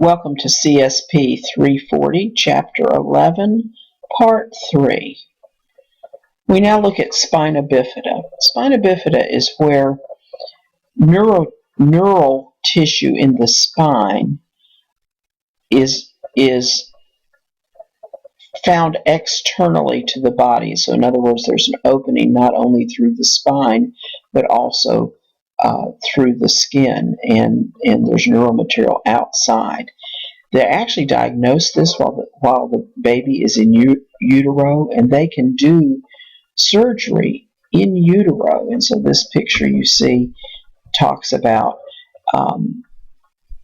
Welcome to CSP 340, Chapter 11, Part 3. We now look at spina bifida. Spina bifida is where neural tissue in the spine is found externally to the body. So in other words, there's an opening not only through the spine, but also through the skin, and there's neural material outside. They actually diagnose this while the baby is in utero, and they can do surgery in utero. And so this picture you see talks about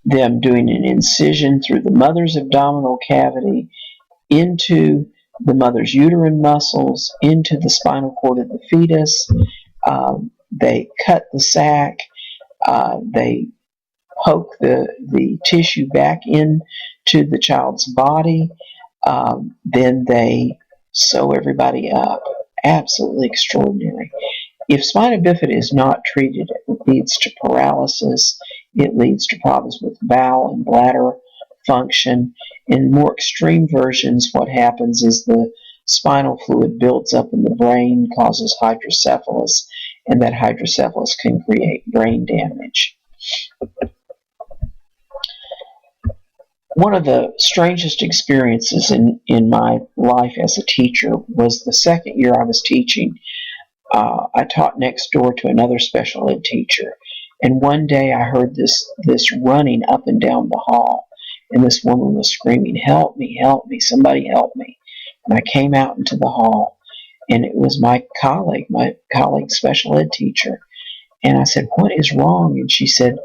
them doing an incision through the mother's abdominal cavity into the mother's uterine muscles, into the spinal cord of the fetus. They cut the sac. They poke the tissue back into the child's body. Then they sew everybody up. Absolutely extraordinary. If spina bifida is not treated, it leads to paralysis. It leads to problems with bowel and bladder function. In more extreme versions, what happens is the spinal fluid builds up in the brain, causes hydrocephalus, and that hydrocephalus can create brain damage. One of the strangest experiences in my life as a teacher was the second year I was teaching. I taught next door to another special ed teacher, and one day I heard this running up and down the hall, and this woman was screaming, "Help me, help me, somebody help me." And I came out into the hall, and it was my colleague special ed teacher. And I said, "What is wrong?" And she said,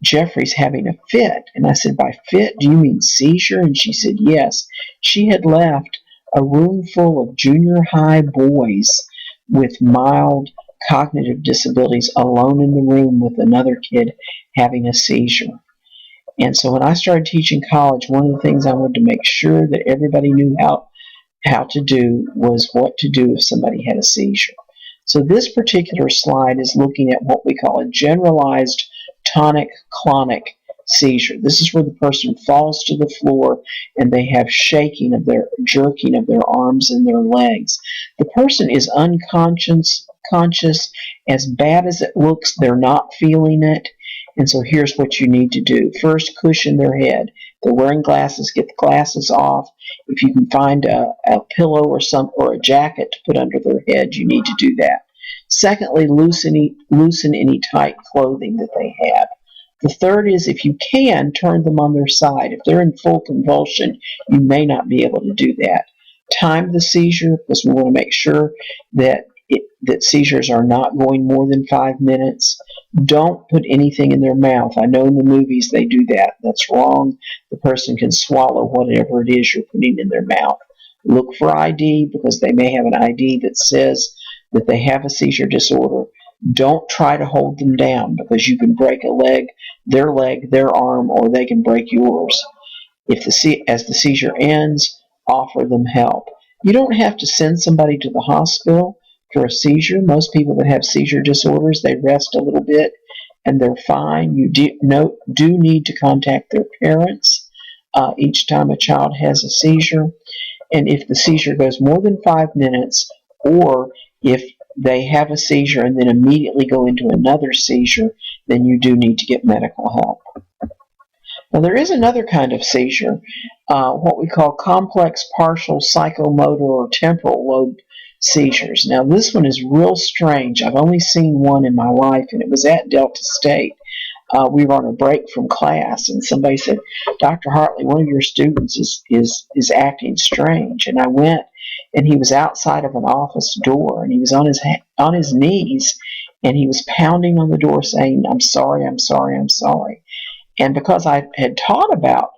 "Jeffrey's having a fit." And I said, "By fit, do you mean seizure?" And she said, "Yes." She had left a room full of junior high boys with mild cognitive disabilities alone in the room with another kid having a seizure. And so when I started teaching college, one of the things I wanted to make sure that everybody knew how to do was what to do if somebody had a seizure. So this particular slide is looking at what we call a generalized tonic-clonic seizure. This is where the person falls to the floor and they have jerking of their arms and their legs. The person is unconscious. As bad as it looks, they're not feeling it. And so here's what you need to do. First, cushion their head. If they're wearing glasses, get the glasses off. If you can find a pillow or a jacket to put under their head, you need to do that. Secondly, loosen any tight clothing that they have. The third is, if you can, turn them on their side. If they're in full convulsion, you may not be able to do that. Time the seizure, because we want to make sure that seizures are not going more than 5 minutes. Don't put anything in their mouth. I know in the movies they do that. That's wrong. The person can swallow whatever it is you're putting in their mouth. Look for ID, because they may have an ID that says that they have a seizure disorder. Don't try to hold them down, because you can break their arm, or they can break yours. As the seizure ends, offer them help. You don't have to send somebody to the hospital for a seizure. Most people that have seizure disorders, they rest a little bit and they're fine. You do need to contact their parents each time a child has a seizure. And if the seizure goes more than 5 minutes, or if they have a seizure and then immediately go into another seizure, then you do need to get medical help. Now, there is another kind of seizure, what we call complex partial psychomotor or temporal lobe seizures. Now, this one is real strange. I've only seen one in my life, and it was at Delta State. We were on a break from class, and somebody said, "Dr. Hartley, one of your students is acting strange." And I went, and he was outside of an office door, and he was on his knees, and he was pounding on the door saying, "I'm sorry, I'm sorry, I'm sorry." And because I had taught about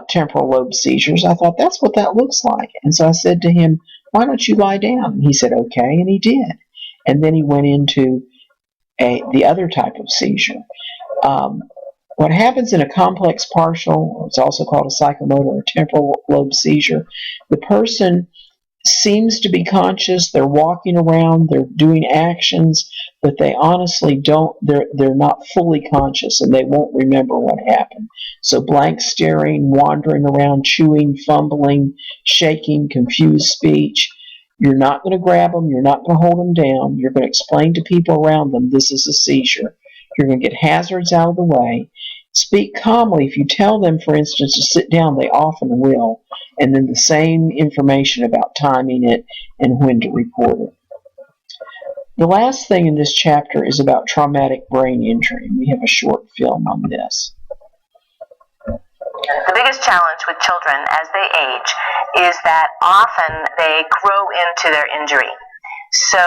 temporal lobe seizures, I thought that's what that looks like. And so I said to him, "Why don't you lie down?" And he said, "Okay," and he did. And then he went into the other type of seizure. What happens in a complex partial, it's also called a psychomotor or temporal lobe seizure, the person seems to be conscious. They're walking around, they're doing actions, but they honestly don't, they're not fully conscious, and they won't remember what happened. So blank staring, wandering around, chewing, fumbling, shaking, confused speech. You're not going to grab them, you're not going to hold them down, you're going to explain to people around them this is a seizure. You're going to get hazards out of the way. Speak calmly. If you tell them, for instance, to sit down, they often will, and then the same information about timing it and when to report it. The last thing in this chapter is about traumatic brain injury. We have a short film on this. The biggest challenge with children as they age is that often they grow into their injury. So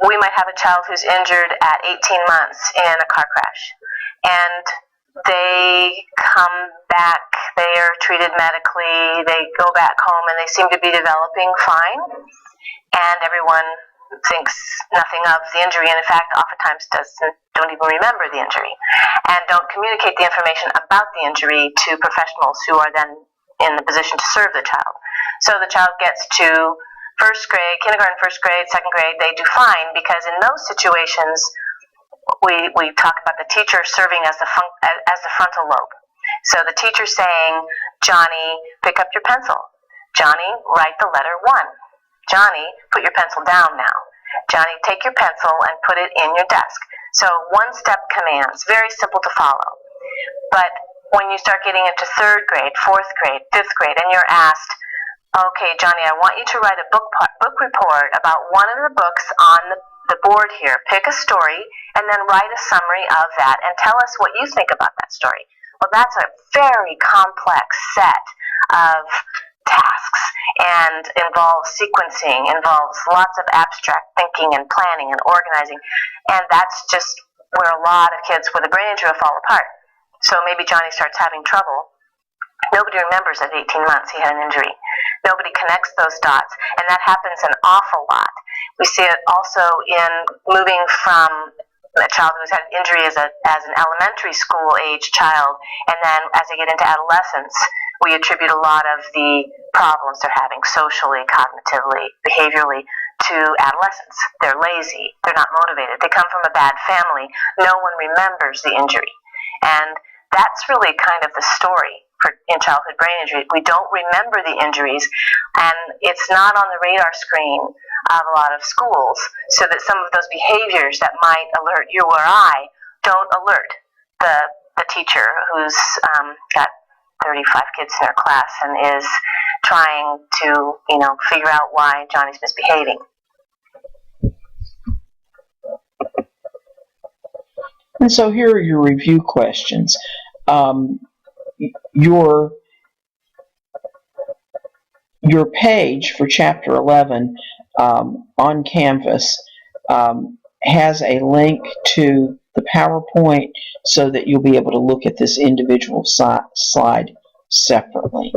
we might have a child who's injured at 18 months in a car crash, and they come back, they are treated medically, they go back home, and they seem to be developing fine, and everyone thinks nothing of the injury, and in fact oftentimes don't even remember the injury, and don't communicate the information about the injury to professionals who are then in the position to serve the child. So the child gets to first grade, kindergarten, first grade, second grade, they do fine, because in those situations we talk about the teacher serving as the frontal lobe. So the teacher saying, Johnny, pick up your pencil. Johnny, write the letter 1. Johnny, put your pencil down now. Johnny, take your pencil and put it in your desk. So one-step commands, very simple to follow. But when you start getting into third grade, fourth grade, fifth grade, and you're asked, okay, Johnny, I want you to write a book report about one of the books on the board here. Pick a story and then write a summary of that and tell us what you think about that story. Well, that's a very complex set of tasks and involves sequencing, involves lots of abstract thinking and planning and organizing, and that's just where a lot of kids with a brain injury will fall apart. So maybe Johnny starts having trouble. Nobody remembers at 18 months he had an injury. Nobody connects those dots, and that happens an awful lot. We see it also in moving from a child who's had injury as an elementary school age child, and then as they get into adolescence, we attribute a lot of the problems they're having socially, cognitively, behaviorally to adolescence. They're lazy, they're not motivated, they come from a bad family, no one remembers the injury. And that's really kind of the story in childhood brain injury. We don't remember the injuries, and it's not on the radar screen of a lot of schools, so that some of those behaviors that might alert you or I don't alert the teacher who's got 35 kids in their class and is trying to, figure out why Johnny's misbehaving. And so here are your review questions. Your page for Chapter 11 on Canvas has a link to the PowerPoint so that you'll be able to look at this individual slide separately.